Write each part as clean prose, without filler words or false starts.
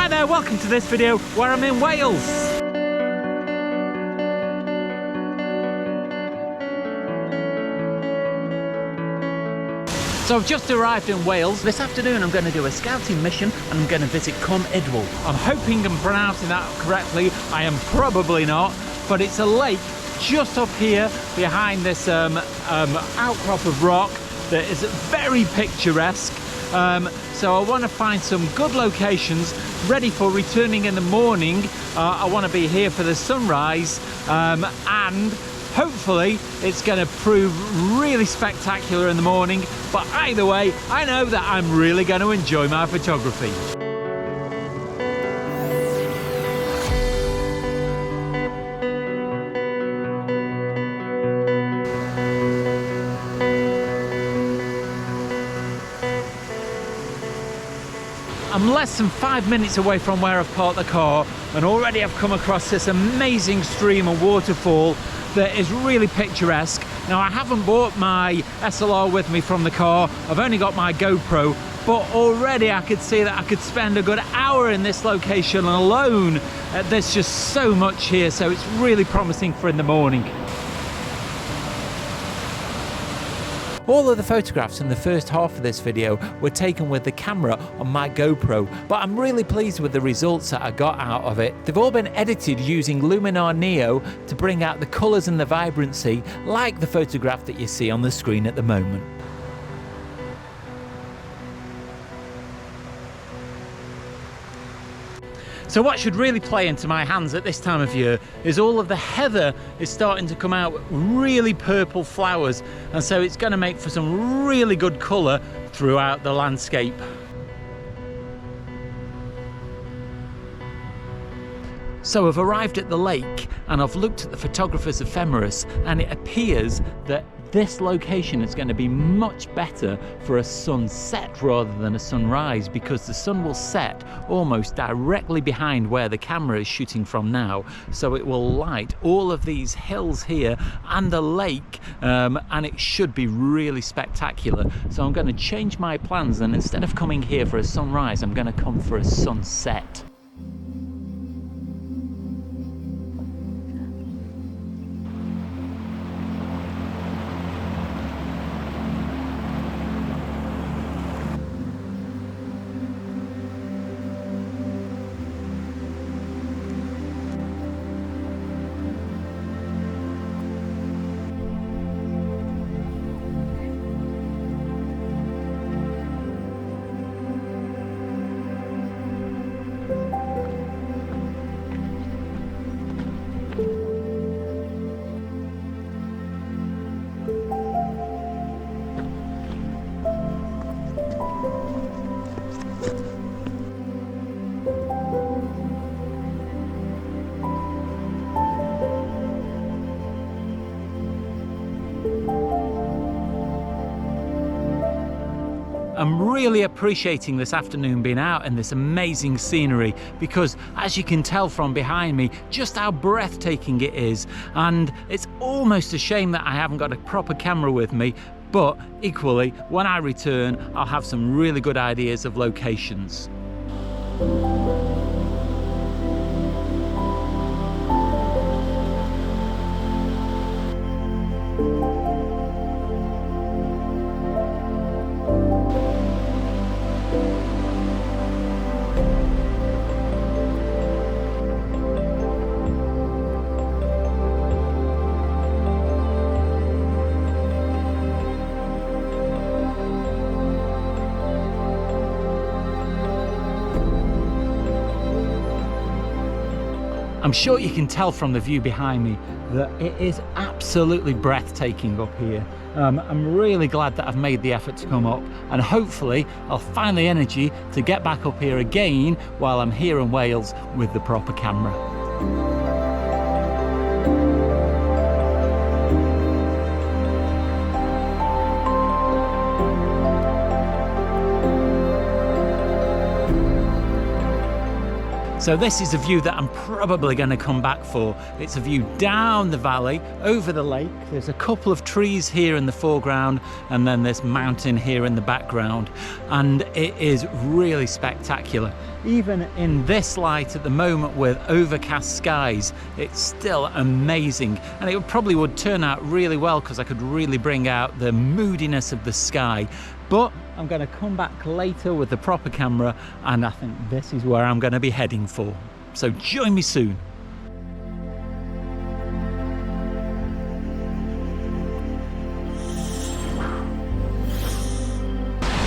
Hi there, welcome to this video where I'm in Wales. So I've just arrived in Wales. This afternoon I'm going to do a scouting mission and I'm going to visit Llyn Idwal. I'm hoping I'm pronouncing that correctly. I am probably not, but it's a lake just up here behind this outcrop of rock that is very picturesque. So I want to find some good locations ready for returning in the morning. I want to be here for the sunrise, and hopefully it's going to prove really spectacular in the morning. But either way, I know that I'm really going to enjoy my photography. I'm less than 5 minutes away from where I've parked the car, and already I've come across this amazing stream and waterfall that is really picturesque. Now, I haven't brought my SLR with me from the car, I've only got my GoPro, but already I could see that I could spend a good hour in this location alone. There's just so much here, so it's really promising for in the morning. All of the photographs in the first half of this video were taken with the camera on my GoPro, but I'm really pleased with the results that I got out of it. They've all been edited using Luminar Neo to bring out the colours and the vibrancy, like the photograph that you see on the screen at the moment. So what should really play into my hands at this time of year is all of the heather is starting to come out with really purple flowers, and so it's going to make for some really good colour throughout the landscape. So I've arrived at the lake and I've looked at the photographer's ephemeris, and it appears that this location is going to be much better for a sunset rather than a sunrise, because the sun will set almost directly behind where the camera is shooting from now. So it will light all of these hills here and the lake, and it should be really spectacular. So I'm going to change my plans, and instead of coming here for a sunrise, I'm going to come for a sunset. I'm really appreciating this afternoon being out in this amazing scenery, because as you can tell from behind me just how breathtaking it is, and it's almost a shame that I haven't got a proper camera with me, but equally when I return I'll have some really good ideas of locations. I'm sure you can tell from the view behind me that it is absolutely breathtaking up here. I'm really glad that I've made the effort to come up, and hopefully I'll find the energy to get back up here again while I'm here in Wales with the proper camera. So this is a view that I'm probably going to come back for. It's a view down the valley, over the lake. There's a couple of trees here in the foreground and then this mountain here in the background. And it is really spectacular. Even in this light at the moment with overcast skies, it's still amazing. And it probably would turn out really well because I could really bring out the moodiness of the sky. But I'm going to come back later with the proper camera, and I think this is where I'm going to be heading for. So join me soon.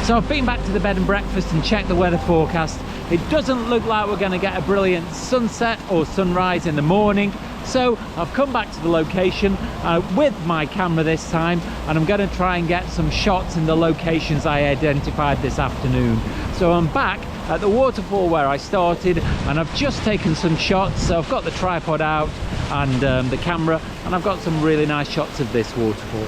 So I've been back to the bed and breakfast and checked the weather forecast. It doesn't look like we're going to get a brilliant sunset or sunrise in the morning. So I've come back to the location with my camera this time, and I'm going to try and get some shots in the locations I identified this afternoon. So I'm back at the waterfall where I started, and I've just taken some shots. So I've got the tripod out and the camera, and I've got some really nice shots of this waterfall.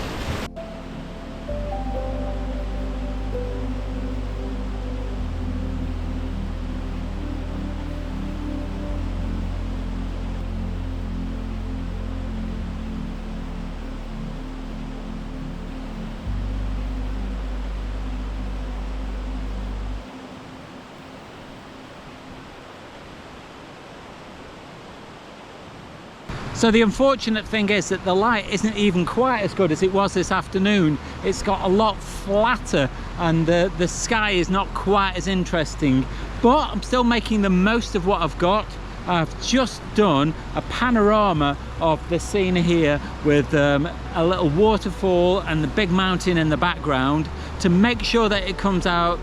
So the unfortunate thing is that the light isn't even quite as good as it was this afternoon. It's got a lot flatter and the sky is not quite as interesting, but I'm still making the most of what I've got. I've just done a panorama of the scene here with a little waterfall and the big mountain in the background to make sure that it comes out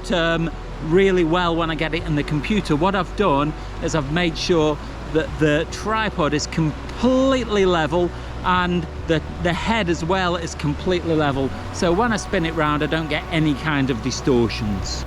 really well when I get it in the computer. What I've done is I've made sure that the tripod is completely level and the head as well is completely level, so when I spin it round I don't get any kind of distortions.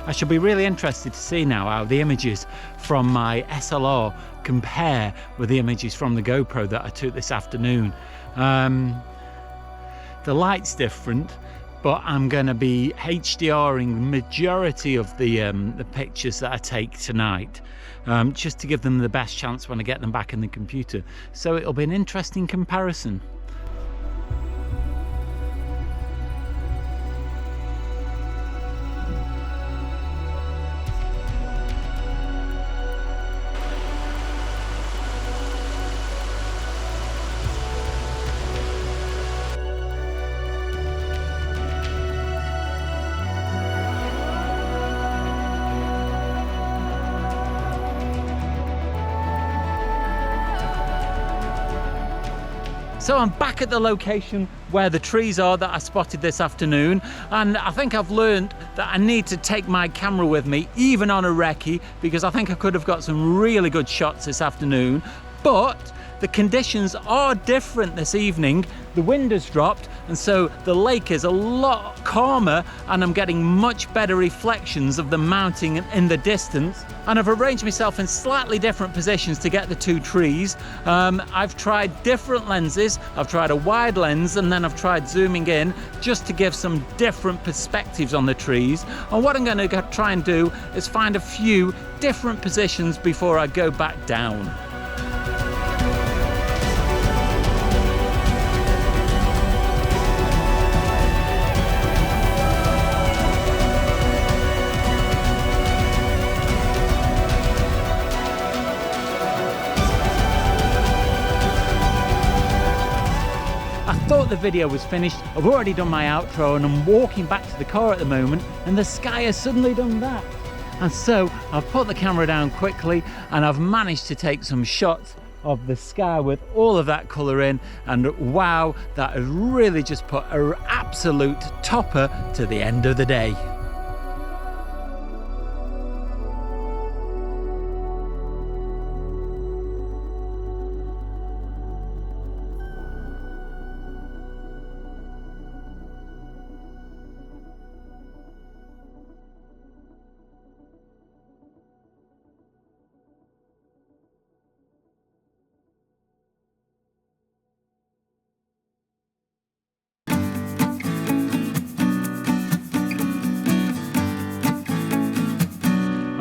I should be really interested to see now how the images from my SLR compare with the images from the GoPro that I took this afternoon. The light's different, but I'm going to be HDRing the majority of the pictures that I take tonight, just to give them the best chance when I get them back in the computer. So it'll be an interesting comparison. So I'm back at the location where the trees are that I spotted this afternoon, and I think I've learned that I need to take my camera with me even on a recce, because I think I could have got some really good shots this afternoon. But the conditions are different this evening. The wind has dropped, and so the lake is a lot calmer, and I'm getting much better reflections of the mountain in the distance. And I've arranged myself in slightly different positions to get the two trees. I've tried different lenses. I've tried a wide lens, and then I've tried zooming in just to give some different perspectives on the trees. And what I'm going to try and do is find a few different positions before I go back down. I thought the video was finished. I've already done my outro and I'm walking back to the car at the moment, and the sky has suddenly done that. And so I've put the camera down quickly and I've managed to take some shots of the sky with all of that colour in, and wow, that has really just put an absolute topper to the end of the day.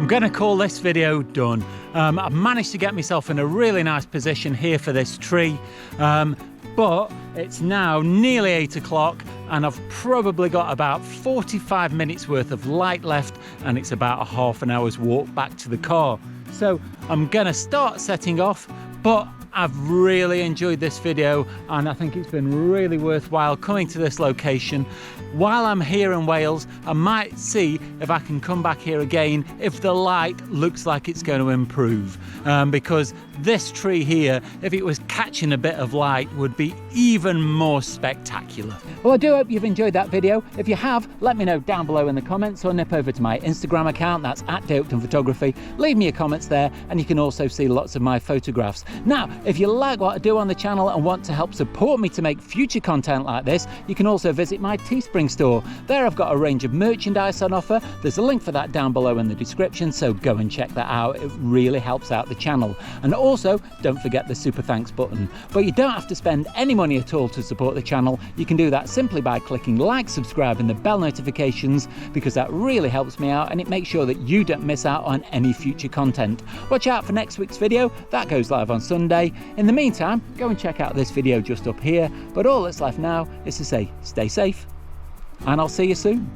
I'm going to call this video done. I've managed to get myself in a really nice position here for this tree, but it's now nearly 8 o'clock and I've probably got about 45 minutes worth of light left, and it's about a half an hour's walk back to the car. So I'm going to start setting off, but I've really enjoyed this video and I think it's been really worthwhile coming to this location. While I'm here in Wales, I might see if I can come back here again if the light looks like it's going to improve, because this tree here, if it was catching a bit of light, would be even more spectacular. Well, I do hope you've enjoyed that video. If you have, let me know down below in the comments, or nip over to my Instagram account, that's @Oakden Photography. Leave me your comments there and you can also see lots of my photographs. Now, if you like what I do on the channel and want to help support me to make future content like this, you can also visit my Teespring store. There I've got a range of merchandise on offer. There's a link for that down below in the description, so go and check that out. It really helps out the channel. And also, don't forget the super thanks button. But you don't have to spend any money at all to support the channel. You can do that simply by clicking like, subscribe and the bell notifications, because that really helps me out and it makes sure that you don't miss out on any future content. Watch out for next week's video. That goes live on Sunday. In the meantime, go and check out this video just up here. But all that's left now is to say, stay safe, and I'll see you soon.